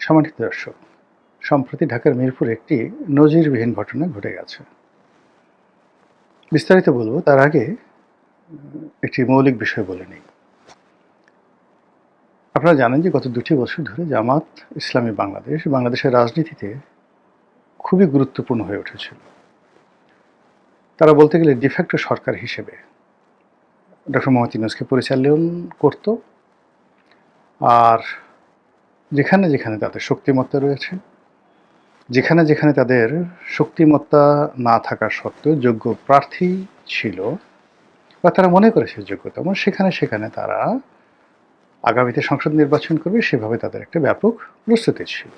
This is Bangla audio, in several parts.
সম্মানিত দর্শক, সম্প্রতি ঢাকার মিরপুরে একটি নজিরবিহীন ঘটনা ঘটে গেছে। বিস্তারিত বলব তার আগে একটি মৌলিক বিষয় বলে নেই। আপনারা জানেন যে গত ২টি বছর ধরে জামাত ইসলামী বাংলাদেশের রাজনীতিতে খুবই গুরুত্বপূর্ণ হয়ে উঠেছিল। তারা বলতে গেলে ডিফ্যাক্টো সরকার হিসেবে ডক্টর মোহাম্মদ ইউনূসকে পরিচালন করত। আর যেখানে যেখানে তাদের শক্তিমত্তা রয়েছে, যেখানে তাদের শক্তিমত্তা না থাকা সত্ত্বেও যোগ্য প্রার্থী ছিল বা তারা মনে করেছে যোগ্যতম, সেখানে তারা আগামীতে সংসদ নির্বাচন করবে, সেভাবে তাদের একটা ব্যাপক প্রস্তুতি ছিল।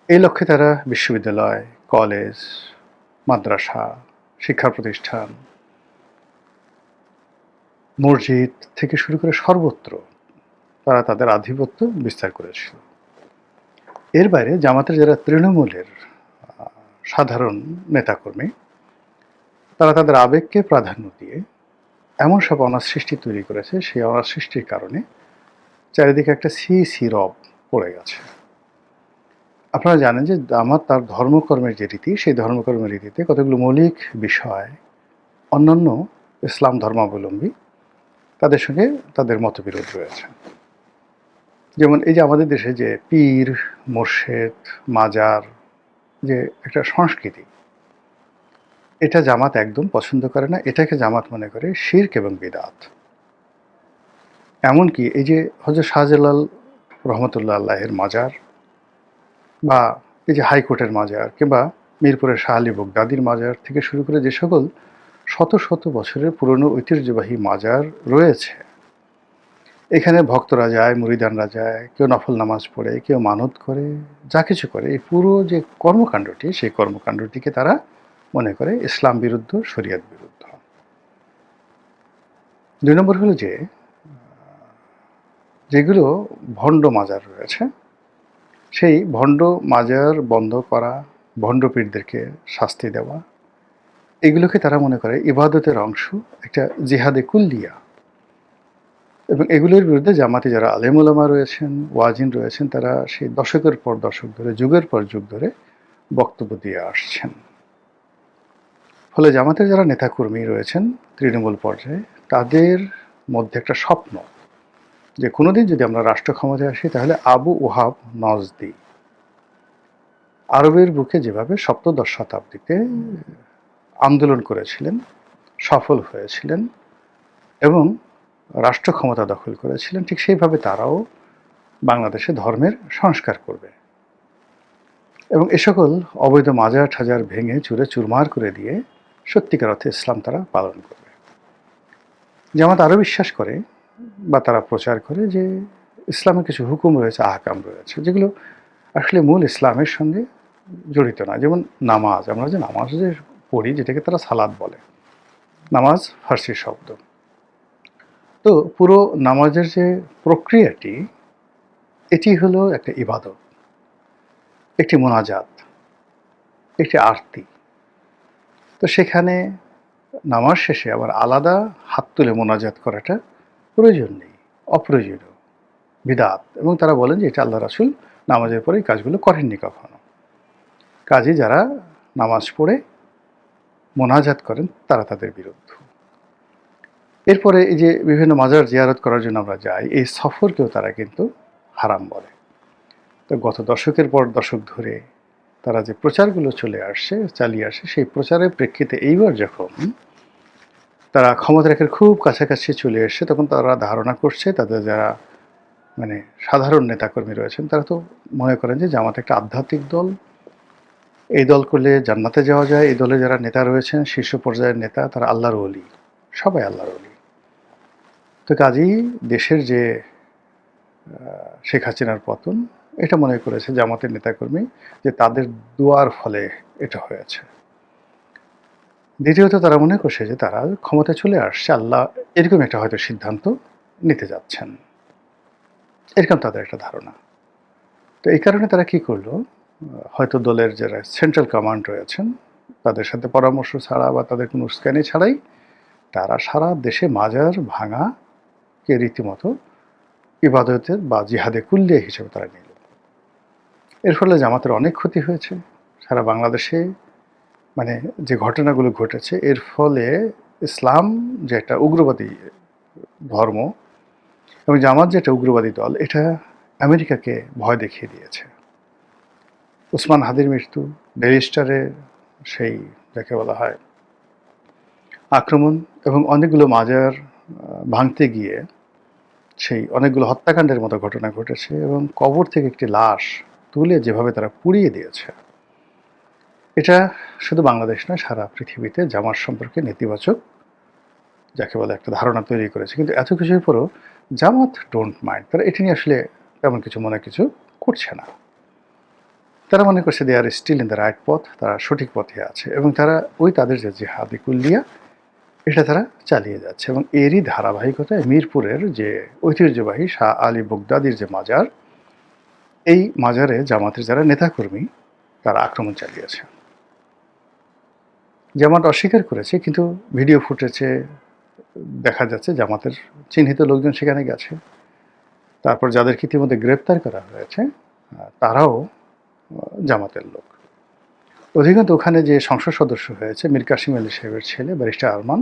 এই লক্ষ্যে তারা বিশ্ববিদ্যালয়, কলেজ, মাদ্রাসা, শিক্ষা প্রতিষ্ঠান, মসজিদ থেকে শুরু করে সর্বত্র তারা তাদের আধিপত্য বিস্তার করেছিল। এর বাইরে জামাতের যারা তৃণমূলের সাধারণ নেতাকর্মী, তারা তাদের আবেগকে প্রাধান্য দিয়ে এমন সব অনার সৃষ্টি তৈরি করেছে, সেই অনার সৃষ্টির কারণে চারিদিকে একটা সি রব পড়ে গেছে। আপনারা জানেন যে জামাত তার ধর্মকর্মের যে রীতি, সেই ধর্মকর্মের রীতিতে কতগুলো মৌলিক বিষয় অন্যান্য ইসলাম ধর্মাবলম্বী তাদের সঙ্গে তাদের মতবিরোধ রয়েছে। যেমন এই যে আমাদের দেশে যে পীর, মোর্শেদ, মাজার যে একটা সংস্কৃতি, এটা জামাত একদম পছন্দ করে না। এটাকে জামাত মনে করে শিরক এবং বিদআত। এমনকি এই যে হযরত শাহজালাল রহমতুল্লাহ আলাইহির মাজার, বা এই যে হাইকোর্টের মাজার, কিংবা মিরপুরের শাহ আলী বগদাদির মাজার থেকে শুরু করে যে সকল শত শত বছরের পুরনো ঐতিহ্যবাহী মাজার রয়েছে, এখানে ভক্তরা যায়, মুরিদানরা যায়, কেউ নফল নামাজ পড়ে, কেউ মানত করে, যা কিছু করে, এই পুরো যে কর্মকাণ্ডটি, সেই কর্মকাণ্ডটিকে তারা মনে করে ইসলাম বিরুদ্ধ, শরিয়ত বিরুদ্ধ। ২ নম্বর হলো যে যেগুলো ভণ্ড মাজার রয়েছে, সেই ভণ্ড মাজার বন্ধ করা, ভণ্ড পীরদেরকে শাস্তি দেওয়া, এগুলোকে তারা মনে করে ইবাদতের অংশ, একটা জিহাদে কুল্লিয়া। এবং এগুলোর বিরুদ্ধে জামাতি যারা আলেম ওলামা রয়েছেন, ওয়াজিন রয়েছেন, তারা সেই দশকের পর দশক ধরে, যুগের পর যুগ ধরে বক্তব্য দিয়ে আসছেন। ফলে জামাতের যারা নেতাকর্মী রয়েছেন তৃণমূল পর্যায়ে, তাদের মধ্যে একটা স্বপ্ন যে কোনোদিন যদি আমরা রাষ্ট্র ক্ষমতায় আসি, তাহলে আবু ওহাব নজদি আরবের বুকে যেভাবে সপ্তদশ শতাব্দীতে আন্দোলন করেছিলেন, সফল হয়েছিলেন এবং রাষ্ট্র ক্ষমতা দখল করেছিলেন, ঠিক সেইভাবে তারাও বাংলাদেশে ধর্মের সংস্কার করবে এবং এ সকল অবৈধ মাজার ঠাজার ভেঙে চুরে চুরমার করে দিয়ে সত্যিকার অর্থে ইসলাম তারা পালন করবে। জামাত আরও বিশ্বাস করে বা তারা প্রচার করে যে ইসলামের কিছু হুকুম রয়েছে, আহকাম রয়েছে, যেগুলো আসলে মূল ইসলামের সঙ্গে জড়িত না। যেমন নামাজ, আমরা যে নামাজ যে পড়ি, যেটাকে তারা সালাত বলে, নামাজ ফার্সি শব্দ। তো পুরো নামাজের যে প্রক্রিয়াটি, এটি হলো একটা ইবাদত, একটি মোনাজাত, একটি আরতি। তো সেখানে নামাজ শেষে আবার আলাদা হাত তুলে মোনাজাত করাটা প্রয়োজন নেই, অপ্রয়োজনীয়, বিদআত। এবং তারা বলেন যে এটা আল্লাহ রাসূল নামাজের পরে এই কাজগুলো করেননি কখনো। কাজে যারা নামাজ পড়ে মোনাজাত করেন, তারা তাদের বিরুদ্ধ। এরপরে এই যে বিভিন্ন মাজার জিয়ারত করার জন্য আমরা যাই, এই সফরকেও তারা কিন্তু হারাম বলে। তো গত দশকের পর দশক ধরে তারা যে প্রচারগুলো চালিয়ে আসে, সেই প্রচারের প্রেক্ষিতে এইবার যখন তারা ক্ষমতা রেখার খুব কাছাকাছি চলে এসছে, তখন তারা ধারণা করছে, তাদের যারা মানে সাধারণ নেতাকর্মী রয়েছেন, তারা তো মনে করেন যে জামাত একটা আধ্যাত্মিক দল, এই দল করলে জান্নাতে যাওয়া যায়। এই দলে যারা নেতা রয়েছেন, শীর্ষ পর্যায়ের নেতা, তারা আল্লাহর ওলি, সবাই আল্লাহর ওলি। তো কাজেই দেশের যে শেখ হাসিনার পতন, এটা মনে করেছে জামাতের নেতাকর্মী যে তাদের দোয়ার ফলে এটা হয়েছে। দ্বিতীয়ত তারা মনে করছে যে তারা ক্ষমতায় চলে আসছে, আল্লাহ এরকম একটা হয়তো সিদ্ধান্ত নিতে যাচ্ছেন, এরকম তাদের একটা ধারণা। তো এই কারণে তারা কি করলো, হয়তো দলের যারা সেন্ট্রাল কমান্ড রয়েছেন, তাদের সাথে পরামর্শ ছাড়া বা তাদের কোনো উস্কানি ছাড়াই তারা সারা দেশে মাজার ভাঙাকে রীতিমতো ইবাদতের বা জিহাদে কুল্লিয়া হিসেবে তারা নিল। এর ফলে জামাতের অনেক ক্ষতি হয়েছে। সারা বাংলাদেশে মানে যে ঘটনাগুলো ঘটেছে এর ফলে ইসলাম যে একটা উগ্রবাদী ধর্ম এবং জামাত যে একটা উগ্রবাদী দল, এটা আমেরিকাকে ভয় দেখিয়ে দিয়েছে। ওসমান হাদির মৃত্যু, ব্যারিস্টারের সেই যাকে বলা হয় আক্রমণ, এবং অনেকগুলো মাজার ভাঙতে গিয়ে সেই অনেকগুলো হত্যাকাণ্ডের মতো ঘটনা ঘটেছে, এবং কবর থেকে একটি লাশ তুলে যেভাবে তারা পুড়িয়ে দিয়েছে, এটা শুধু বাংলাদেশ নয়, সারা পৃথিবীতে জামাত সম্পর্কে নেতিবাচক যাকে বলে একটা ধারণা তৈরি করেছে। কিন্তু এত কিছুর পরও জামাত ডোন্ট মাইন্ড, তারা এটি নিয়ে আসলে তেমন কিছু করছে না। তারা মনে করছে দে আর স্টিল ইন দ্য রাইট পথ, তারা সঠিক পথে আছে, এবং তারা তাদের যে জিহাদি কুল্লিয়া এটা তারা চালিয়ে যাচ্ছে। এবং এরই ধারাবাহিকতায় মিরপুরের যে ঐতিহ্যবাহী শাহ আলী বগদাদির যে মাজার, এই মাজারে জামাতের যারা নেতাকর্মী তারা আক্রমণ চালিয়েছে। জামাত অস্বীকার করেছে, কিন্তু ভিডিও ফুটেজে দেখা যাচ্ছে জামাতের চিহ্নিত লোকজন সেখানে গেছে। তারপর যাদেরকে ইতিমধ্যে গ্রেপ্তার করা হয়েছে তারাও জামাতের লোক। অধিকাংশ ওখানে যে সংসদ সদস্য হয়েছে মীর কাসিম আলী সাহেবের ছেলে ব্যারিস্টার আরমান,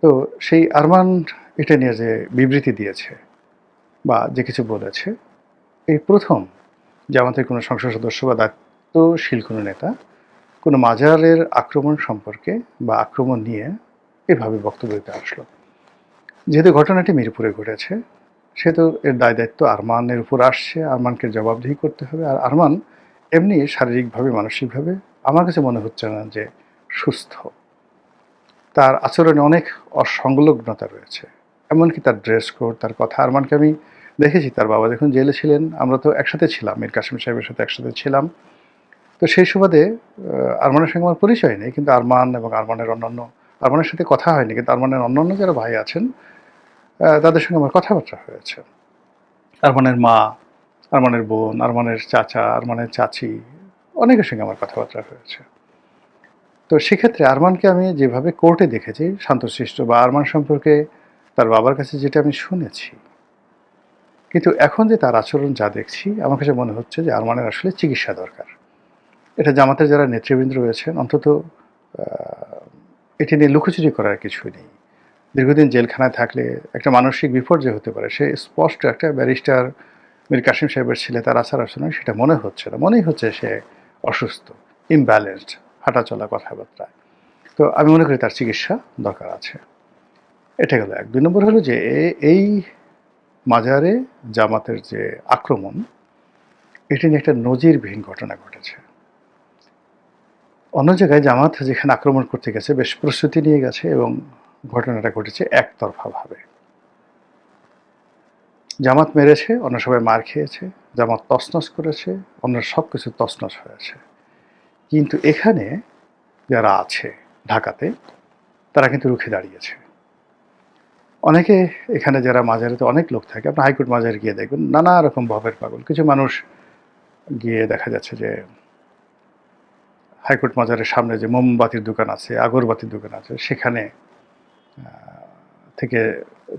তো সেই আরমান এটা নিয়ে যে বিবৃতি দিয়েছে বা যে কিছু বলেছে, এই প্রথম জামাতের কোনো সংসদ সদস্য বা দায়িত্বশীল কোনো নেতা কোনো মাজারের আক্রমণ সম্পর্কে বা আক্রমণ নিয়ে এভাবে বক্তব্য দিতে আসলো। যেহেতু ঘটনাটি মিরপুরে ঘটেছে, সেহেতু এর দায় দায়িত্ব আরমানের উপর আসছে, আরমানকে জবাবদিহি করতে হবে। আর আরমান এমনি শারীরিকভাবে মানসিকভাবে আমার কাছে মনে হচ্ছে না যে সুস্থ। তার আচরণে অনেক অসংলগ্নতা রয়েছে, এমনকি তার ড্রেস কোড, তার কথা। আরমানকে আমি দেখেছি, তার বাবা যখন জেলে ছিলেন আমরা তো একসাথে ছিলাম, মীর কাসিম সাহেবের সাথে একসাথে ছিলাম। তো সেই সুবাদে আরমানের সঙ্গে আমার পরিচয় নেই, কিন্তু আরমান এবং আরমানের সাথে কথা হয়নি, কিন্তু আরমানের অন্যান্য যারা ভাই আছেন তাদের সঙ্গে আমার কথাবার্তা হয়েছে। আরমানের মা, আরমানের বোন, আরমানের চাচা, আরমানের চাচি, অনেকের সঙ্গে আমার কথাবার্তা হয়েছে। তো সেক্ষেত্রে আরমানকে আমি যেভাবে কোর্টে দেখেছি শান্তশিষ্ট, বা আরমান সম্পর্কে তার বাবার কাছে যেটা আমি শুনেছি, কিন্তু এখন যে তার আচরণ যা দেখছি আমার কাছে মনে হচ্ছে যে আরমানের আসলে চিকিৎসা দরকার। এটা জামাতের যারা নেতৃবৃন্দ রয়েছেন অন্তত এটি নিয়ে লুকোচুরি করার কিছুই নেই। দীর্ঘদিন জেলখানায় থাকলে একটা মানসিক বিপর্যয় হতে পারে, সে স্পষ্ট একটা ব্যারিস্টার মীর কাসিম সাহেবের ছেলে, তার আচার আচরণ সেটা মনে হচ্ছে না, মনেই হচ্ছে সে অসুস্থ, ইমব্যালেন্সড, হাঁটাচলা, কথাবার্তা। তো আমি মনে করি তার চিকিৎসা দরকার আছে। এটা গেল এক। ২ নম্বর হলো যে এই মাজারে জামাতের যে আক্রমণ, এটি নিয়ে একটা নজিরবিহীন ঘটনা ঘটেছে। অন্য জায়গায় জামাত যেখানে আক্রমণ করতে গেছে বেশ প্রস্তুতি নিয়ে গেছে, এবং ঘটনাটা ঘটেছে একতরফাভাবে। জামাত মেরেছে, অন্য সবাই মার খেয়েছে, জামাত তছনছ করেছে, অন্য সব কিছু তছনছ হয়েছে। কিন্তু এখানে যারা আছে ঢাকাতে, তারা কিন্তু রুখে দাঁড়িয়েছে। অনেকে এখানে যারা মাজারেতে অনেক লোক থাকে, আপনার হাইকোর্ট মাজারে গিয়ে দেখবেন নানা রকম ভবের পাগল। কিছু মানুষ গিয়ে দেখা যাচ্ছে যে হাইকোর্ট মাজারের সামনে যে মোমবাতির দোকান আছে, আগরবাতির দোকান আছে, সেখানে থেকে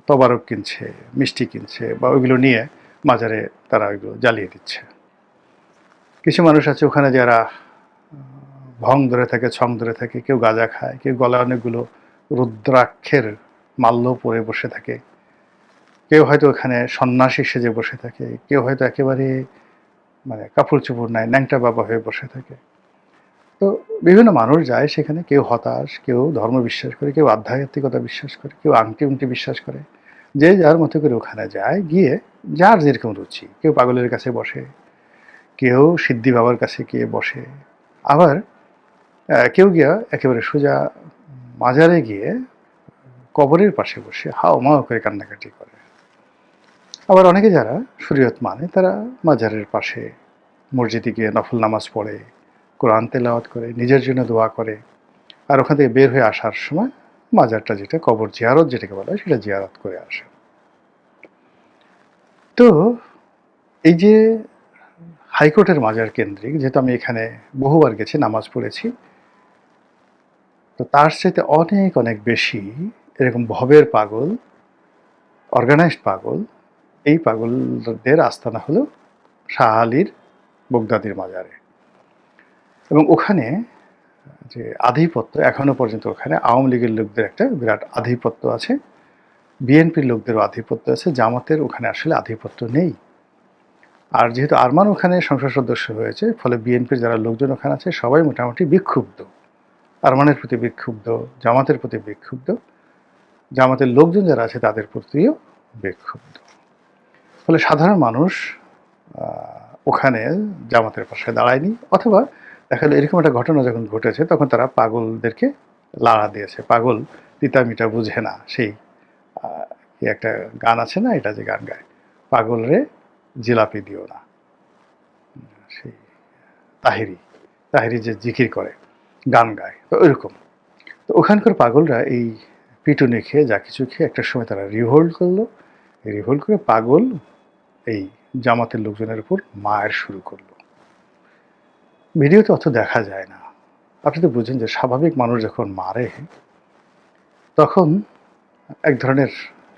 তবারক কিনছে, মিষ্টি কিনছে, বা ওইগুলো নিয়ে মাজারে তারা ওইগুলো জ্বালিয়ে দিচ্ছে। কিছু মানুষ আছে ওখানে যারা ভং ধরে থাকে, ছং ধরে থাকে, কেউ গাঁজা খায়, কেউ গলায় অনেকগুলো রুদ্রাক্ষের মাল্য পরে বসে থাকে, কেউ হয়তো ওখানে সন্ন্যাসী সেজে বসে থাকে, কেউ হয়তো একেবারে মানে কাপড় চোপড় নাই, ন্যাংটা বাবা হয়ে বসে থাকে। তো বিভিন্ন মানুষ যায় সেখানে, কেউ হতাশ, কেউ ধর্ম বিশ্বাস করে, কেউ আধ্যাত্মিকতা বিশ্বাস করে, কেউ আংটি বিশ্বাস করে। যে যার মতো করে ওখানে যায়, গিয়ে যার যেরকম রুচি, কেউ পাগলের কাছে বসে, কেউ সিদ্ধি বাবার কাছে গিয়ে বসে, আবার কেউ গিয়া একেবারে সোজা মাজারে গিয়ে কবরের পাশে বসে হাও মাও করে কান্নাকাটি করে। আবার অনেকে যারা শরীয়ত মানে, তারা মাজারের পাশে মসজিদে গিয়ে নফল নামাজ পড়ে, কোরআন তেলাওয়াত করে, নিজের জন্য দোয়া করে, আর ওখান থেকে বের হয়ে আসার সময় মাজারটা, যেটা কবর জিয়ারত যেটাকে বলা হয়, সেটা জিয়ারত করে আসে। তো এই যে হাইকোর্টের মাজার কেন্দ্রিক, যেহেতু আমি এখানে বহুবার গেছি, নামাজ পড়েছি, তো তার চাইতে অনেক অনেক বেশি এরকম ভবের পাগল, অর্গানাইজড পাগল এই পাগলদের আস্তানা হলো শাহ আলীর বগদাদির মাজারে। এবং ওখানে যে আধিপত্য, এখনো পর্যন্ত ওখানে আওয়ামী লীগের লোকদের একটা বিরাট আধিপত্য আছে, বিএনপির লোকদেরও আধিপত্য আছে, জামাতের ওখানে আসলে আধিপত্য নেই। আর যেহেতু আরমান ওখানে সংসদ সদস্য হয়েছে, ফলে বিএনপির যারা লোকজন ওখানে আছে সবাই মোটামুটি বিক্ষুব্ধ, আরমানের প্রতি বিক্ষুব্ধ, জামাতের প্রতি বিক্ষুব্ধ, জামাতের লোকজন যারা আছে তাদের প্রতিও বিক্ষুব্ধ। ফলে সাধারণ মানুষ ওখানে জামাতের পাশে দাঁড়ায়নি, অথবা দেখা গেল এরকম একটা ঘটনা যখন ঘটেছে তখন তারা পাগলদেরকে লাড়া দিয়েছে। পাগল তিতা মিঠা বুঝে না, সেই কি একটা গান আছে না, এটা যে গান গায়, পাগল রে জিলাপি দিও না, সেই তাহিরি যে জিকির করে, গান গায়, তো ওইরকম। তো ওখানকার পাগলরা এই পিটুনি খেয়ে, যা কিছু খেয়ে একটা সময় তারা রিভোল্ট করলো। রিভোল্ট করে পাগল এই জামাতের লোকজনের উপর মায়ের শুরু করলো। ভিডিওতে অত দেখা যায় না। আপনি তো বুঝেন যে স্বাভাবিক মানুষ যখন মারে তখন এক ধরনের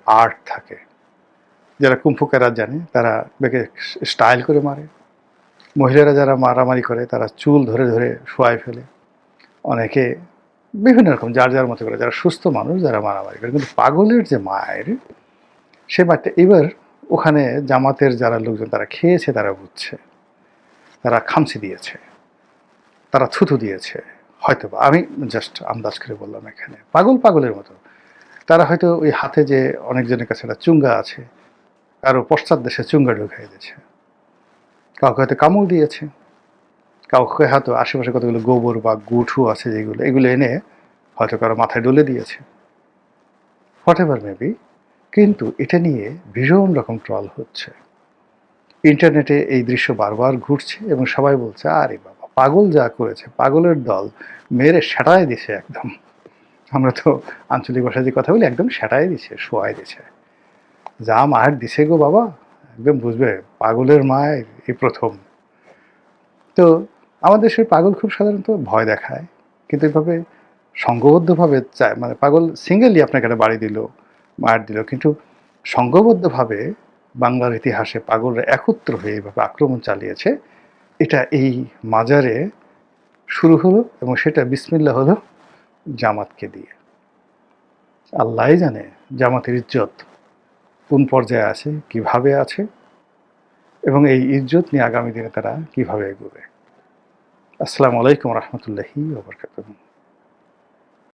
আর্ট থাকে। যারা কুম্ফু ক্যারাত জানে তারা বেঁকে স্টাইল করে মারে। মহিলারা যারা মারামারি করে তারা চুল ধরে ধরে শোয়ায় ফেলে। অনেকে বিভিন্ন রকম যার যার মতো করে, যারা সুস্থ মানুষ যারা মারামারি করে। কিন্তু পাগলের যে মায়ের, সে মারটা এবার ওখানে জামাতের যারা লোকজন তারা খেয়েছে, তারা বুঝছে, তারা খামচি দিয়েছে, তারা থুথু দিয়েছে হয়তো বা, আমি জাস্ট আন্দাজ করে বললাম। এখানে পাগলের মতো তারা হয়তো ওই হাতে যে অনেকজনের কাছে একটা চুঙ্গা আছে, কারো পশ্চাৎ দেশে চুঙ্গা ঢুকিয়ে দিয়েছে, কাউকে হয়তো কামড় দিয়েছে, কাউকে হয়তো আশেপাশে কতগুলো গোবর বা গুঠু আছে যেগুলো, এগুলো এনে হয়তো কারো মাথায় ডলে দিয়েছে, হোয়াট এভার মেবি। কিন্তু এটা নিয়ে ভীষণ রকম ট্রল হচ্ছে, ইন্টারনেটে এই দৃশ্য বারবার ঘুরছে এবং সবাই বলছে আরে বাবা, পাগল যা করেছে, পাগলের দল মেরে সেটাই দিছে একদম। আমরা তো আঞ্চলিক ভাষায় যে কথা বলি, একদম সেটাই দিছে, শোয়াই দিছে, যা মায়ের দিছে গো বাবা, একদম বুঝবে পাগলের মায়ের এই প্রথম। তো আমাদের দেশের পাগল খুব সাধারণত ভয় দেখায়, কিন্তু এভাবে সংঘবদ্ধভাবে চায়, মানে পাগল সিঙ্গেলি আপনাকে একটা বাড়ি দিল, মার দিল, কিন্তু সংঘবদ্ধভাবে বাংলার ইতিহাসে পাগলরা একত্র হয়ে এভাবে আক্রমণ চালিয়েছে, এটা এই মাজারে শুরু হলো এবং সেটা বিসমিল্লাহ হলো জামাতকে দিয়ে। আল্লাহই জানে জামাতের ইজ্জত কোন পর্যায়ে আছে, কিভাবে আছে, এবং এই ইজ্জত নিয়ে আগামী দিনে তারা কিভাবে এগোবে। আসসালামু আলাইকুম রহমতুল্লাহি ওয়া বারাকাতুহু।